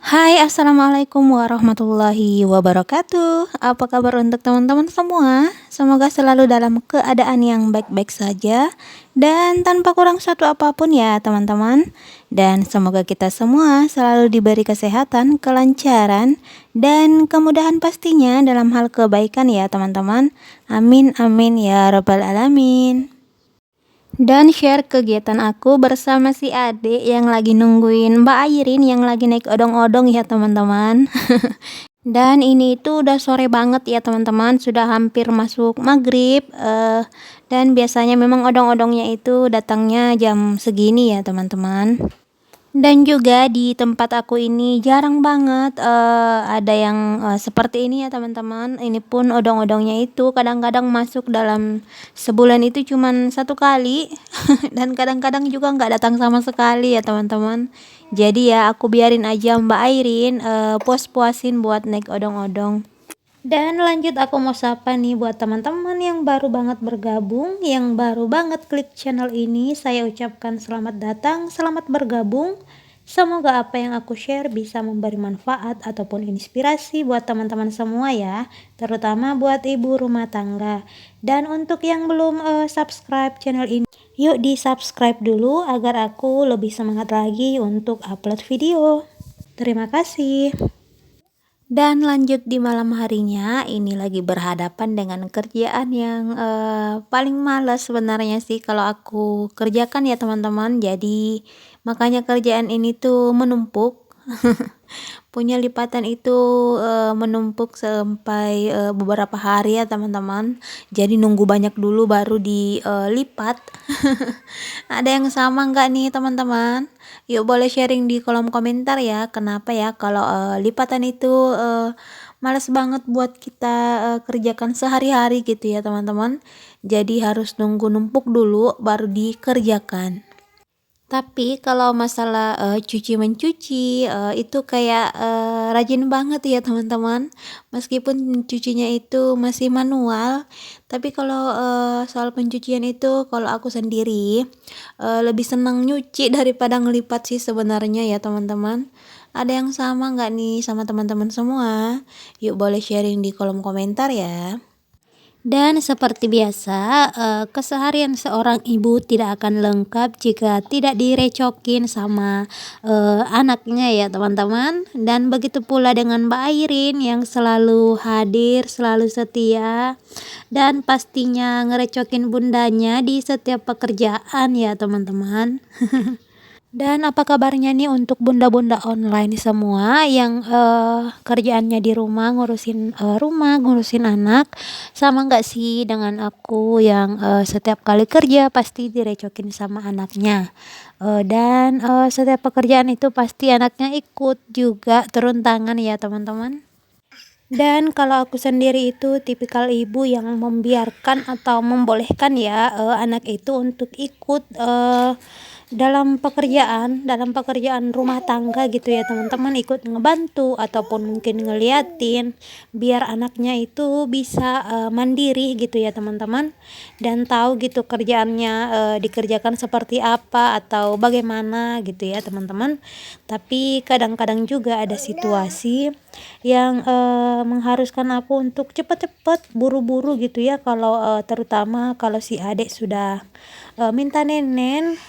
Hai, assalamualaikum warahmatullahi wabarakatuh. Apa kabar untuk teman-teman semua? Semoga selalu dalam keadaan yang baik-baik saja dan tanpa kurang satu apapun ya, teman-teman. Dan semoga kita semua selalu diberi kesehatan, kelancaran, dan kemudahan pastinya dalam hal kebaikan ya, teman-teman. Amin, amin ya rabbal alamin. Dan share kegiatan aku bersama si adik yang lagi nungguin Mbak Airin yang lagi naik odong-odong ya, teman-teman. Dan ini itu udah sore banget ya, teman-teman, sudah hampir masuk maghrib. Dan biasanya memang odong-odongnya itu datangnya jam segini ya, teman-teman. Dan juga di tempat aku ini jarang banget ada yang seperti ini ya, teman-teman. Ini pun odong-odongnya itu kadang-kadang masuk dalam sebulan itu cuman satu kali dan kadang-kadang juga nggak datang sama sekali ya, teman-teman. Jadi ya aku biarin aja Mbak Airin puas-puasin buat naik odong-odong. Dan lanjut aku mau sapa nih buat teman-teman yang baru banget bergabung, yang baru banget klik channel ini. Saya ucapkan selamat datang, selamat bergabung. Semoga apa yang aku share bisa memberi manfaat ataupun inspirasi buat teman-teman semua ya, terutama buat ibu rumah tangga. Dan untuk yang belum subscribe channel ini, yuk di subscribe dulu agar aku lebih semangat lagi untuk upload video. Terima kasih. Dan lanjut di malam harinya, ini lagi berhadapan dengan kerjaan yang paling males sebenarnya sih kalau aku kerjakan ya, teman-teman. Jadi makanya kerjaan ini tuh menumpuk. Punya lipatan itu menumpuk sampai beberapa hari ya, teman-teman. Jadi nunggu banyak dulu baru dilipat. Ada yang sama nggak nih, teman-teman? Yuk boleh sharing di kolom komentar ya. Kenapa ya kalau lipatan itu males banget buat kita kerjakan sehari-hari gitu ya, teman-teman. Jadi harus nunggu numpuk dulu baru dikerjakan. Tapi kalau masalah cuci mencuci itu kayak rajin banget ya, teman-teman. Meskipun cucinya itu masih manual, tapi kalau soal pencucian itu kalau aku sendiri lebih senang nyuci daripada ngelipat sih sebenarnya ya, teman-teman. Ada yang sama nggak nih sama teman-teman semua? Yuk boleh sharing di kolom komentar ya. Dan seperti biasa, keseharian seorang ibu tidak akan lengkap jika tidak direcokin sama anaknya ya, teman-teman. Dan begitu pula dengan Mbak Airin yang selalu hadir, selalu setia, dan pastinya ngerecokin bundanya di setiap pekerjaan ya, teman-teman. Dan apa kabarnya nih untuk bunda-bunda online semua yang kerjaannya di rumah, ngurusin rumah, ngurusin anak, sama nggak sih dengan aku yang setiap kali kerja pasti direcokin sama anaknya. Dan setiap pekerjaan itu pasti anaknya ikut juga turun tangan ya, teman-teman. Dan kalau aku sendiri itu tipikal ibu yang membiarkan atau membolehkan ya anak itu untuk ikut dalam pekerjaan rumah tangga gitu ya, teman-teman, ikut ngebantu ataupun mungkin ngeliatin biar anaknya itu bisa mandiri gitu ya, teman-teman, dan tahu gitu kerjaannya dikerjakan seperti apa atau bagaimana gitu ya, teman-teman. Tapi kadang-kadang juga ada situasi yang mengharuskan aku untuk cepet-cepet buru-buru gitu ya, kalau terutama kalau si adik sudah minta nenen.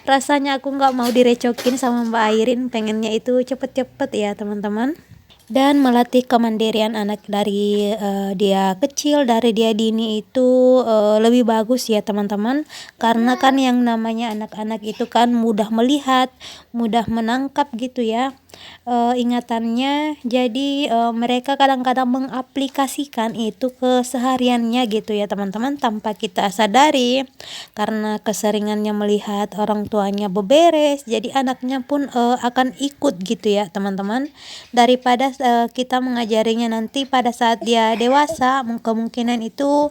Rasanya aku nggak mau direcokin sama Mbak Airin, pengennya itu cepet-cepet ya, teman-teman. Dan melatih kemandirian anak dari dia kecil, dari dia dini itu lebih bagus ya, teman-teman, karena kan yang namanya anak-anak itu kan mudah melihat, mudah menangkap gitu ya ingatannya. Jadi mereka kadang-kadang mengaplikasikan itu ke sehariannya gitu ya, teman-teman, tanpa kita sadari, karena keseringannya melihat orang tuanya beberes, jadi anaknya pun akan ikut gitu ya, teman-teman. Daripada kita mengajarinya nanti pada saat dia dewasa, kemungkinan itu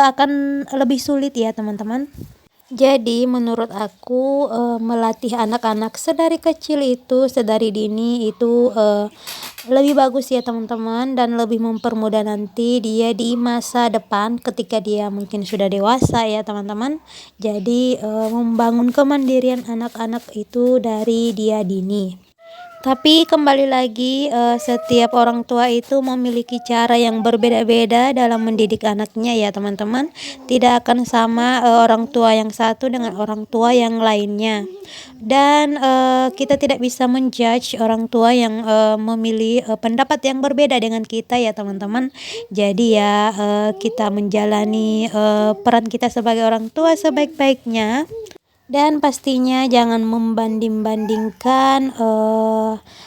akan lebih sulit ya, teman-teman. Jadi menurut aku melatih anak-anak sedari kecil itu, sedari dini itu lebih bagus ya, teman-teman, dan lebih mempermudah nanti dia di masa depan ketika dia mungkin sudah dewasa ya, teman-teman. Jadi membangun kemandirian anak-anak itu dari dia dini. Tapi kembali lagi, setiap orang tua itu memiliki cara yang berbeda-beda dalam mendidik anaknya ya teman-teman. Tidak akan sama, orang tua yang satu dengan orang tua yang lainnya. Dan, kita tidak bisa menjudge orang tua yang, memilih, pendapat yang berbeda dengan kita ya teman-teman. Jadi ya, kita menjalani, peran kita sebagai orang tua sebaik-baiknya. Dan pastinya jangan membanding-bandingkan,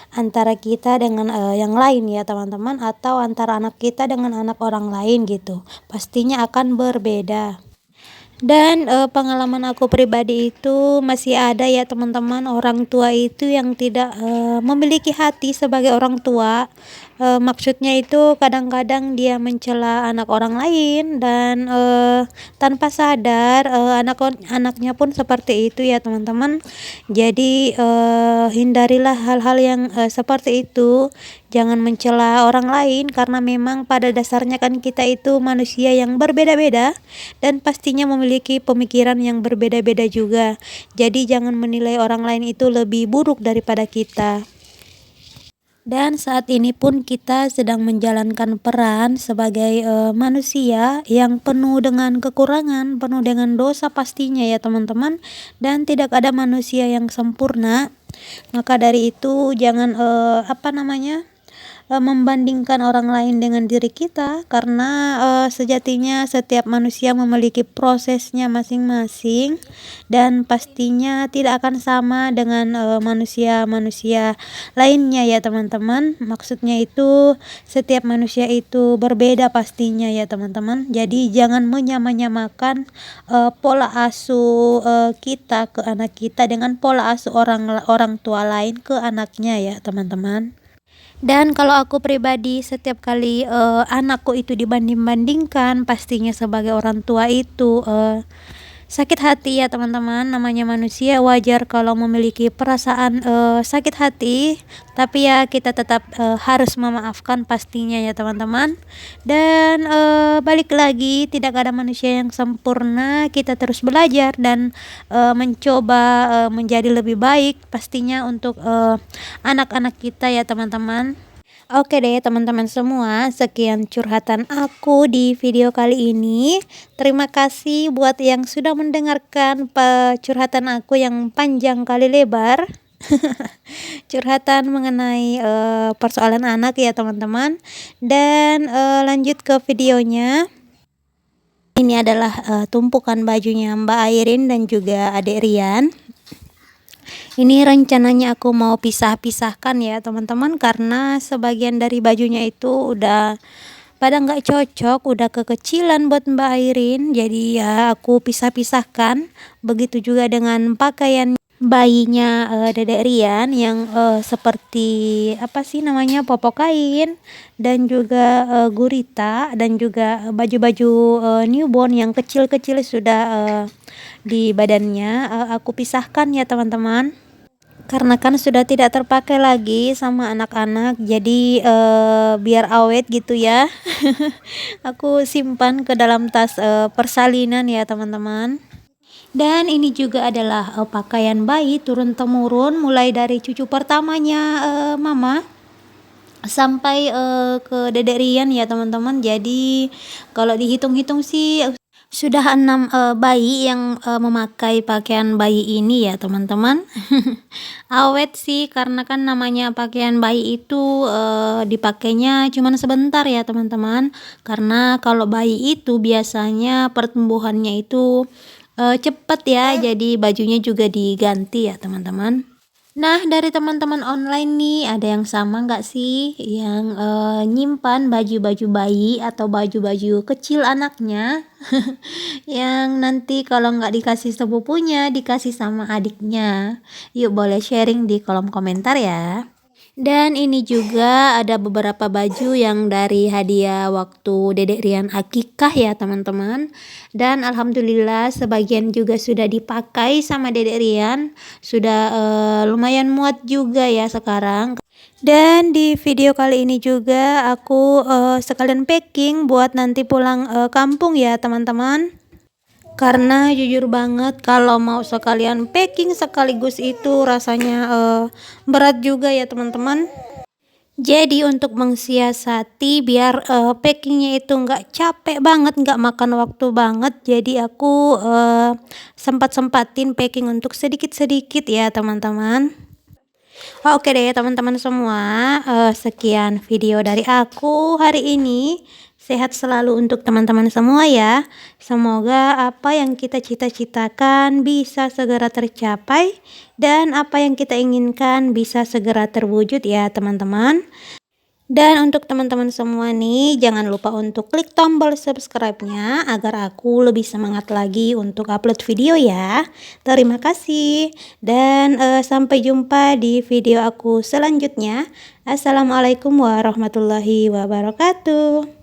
antara kita dengan, yang lain ya teman-teman, atau antara anak kita dengan anak orang lain gitu. Pastinya akan berbeda. Dan, pengalaman aku pribadi itu masih ada ya teman-teman, orang tua itu yang tidak, memiliki hati sebagai orang tua. Maksudnya itu kadang-kadang dia mencela anak orang lain dan, tanpa sadar, anaknya pun seperti itu ya teman-teman. Jadi, hindarilah hal-hal yang, seperti itu. Jangan mencela orang lain karena memang pada dasarnya kan kita itu manusia yang berbeda-beda dan pastinya memiliki pemikiran yang berbeda-beda juga. Jadi jangan menilai orang lain itu lebih buruk daripada kita. Dan saat ini pun kita sedang menjalankan peran sebagai, manusia yang penuh dengan kekurangan, penuh dengan dosa pastinya ya teman-teman, dan tidak ada manusia yang sempurna. Maka dari itu jangan, membandingkan orang lain dengan diri kita karena, sejatinya setiap manusia memiliki prosesnya masing-masing dan pastinya tidak akan sama dengan, manusia-manusia lainnya ya teman-teman. Maksudnya itu setiap manusia itu berbeda pastinya ya teman-teman. Jadi jangan menyamakan pola asuh, kita ke anak kita dengan pola asuh orang tua lain ke anaknya ya teman-teman. Dan kalau aku pribadi setiap kali, anakku itu dibanding-bandingkan, pastinya sebagai orang tua itu, sakit hati ya teman-teman. Namanya manusia, wajar kalau memiliki perasaan, sakit hati, tapi ya kita tetap, harus memaafkan pastinya ya teman-teman. Dan, balik lagi tidak ada manusia yang sempurna, kita terus belajar dan, mencoba, menjadi lebih baik pastinya untuk, anak-anak kita ya teman-teman. Oke deh teman-teman semua, sekian curhatan aku di video kali ini. Terima kasih buat yang sudah mendengarkan curhatan aku yang panjang kali lebar. Curhatan mengenai, persoalan anak ya teman-teman. Dan, lanjut ke videonya. Ini adalah, tumpukan bajunya Mbak Airin dan juga Adek Rian. Ini rencananya aku mau pisah-pisahkan ya teman-teman, karena sebagian dari bajunya itu udah pada nggak cocok, udah kekecilan buat Mbak Airin. Jadi ya aku pisah-pisahkan. Begitu juga dengan pakaian bayinya, Dedek Rian yang, seperti apa sih namanya, popok kain dan juga, gurita dan juga baju-baju, newborn yang kecil-kecil sudah, di badannya, aku pisahkan ya teman-teman. Karena kan sudah tidak terpakai lagi sama anak-anak, jadi, biar awet gitu ya. Aku simpan ke dalam tas, persalinan ya teman-teman. Dan ini juga adalah, pakaian bayi turun-temurun mulai dari cucu pertamanya, mama sampai, ke Dedek Rian ya teman-teman. Jadi kalau dihitung-hitung sih sudah 6, bayi yang, memakai pakaian bayi ini ya teman-teman. Awet sih karena kan namanya pakaian bayi itu, dipakainya cuman sebentar ya teman-teman. Karena kalau bayi itu biasanya pertumbuhannya itu, cepet ya, jadi bajunya juga diganti ya teman-teman. Nah, dari teman-teman online nih, ada yang sama nggak sih yang, nyimpan baju-baju bayi atau baju-baju kecil anaknya, yang nanti kalau nggak dikasih sepupunya, dikasih sama adiknya? Yuk boleh sharing di kolom komentar ya. Dan ini juga ada beberapa baju yang dari hadiah waktu Dedek Rian akikah ya teman-teman. Dan alhamdulillah sebagian juga sudah dipakai sama Dedek Rian. Sudah, lumayan muat juga ya sekarang. Dan di video kali ini juga aku, sekalian packing buat nanti pulang, kampung ya teman-teman. Karena jujur banget kalau mau sekalian packing sekaligus itu rasanya berat juga ya teman-teman. Jadi untuk mengsiasati biar packingnya itu nggak capek banget, nggak makan waktu banget, jadi aku sempat-sempatin packing untuk sedikit-sedikit ya teman-teman. Oke deh teman-teman semua, sekian video dari aku hari ini. Sehat selalu untuk teman-teman semua ya. Semoga apa yang kita cita-citakan bisa segera tercapai dan apa yang kita inginkan bisa segera terwujud ya teman-teman. Dan untuk teman-teman semua nih, jangan lupa untuk klik tombol subscribe-nya agar aku lebih semangat lagi untuk upload video ya. Terima kasih dan sampai jumpa di video aku selanjutnya. Assalamualaikum warahmatullahi wabarakatuh.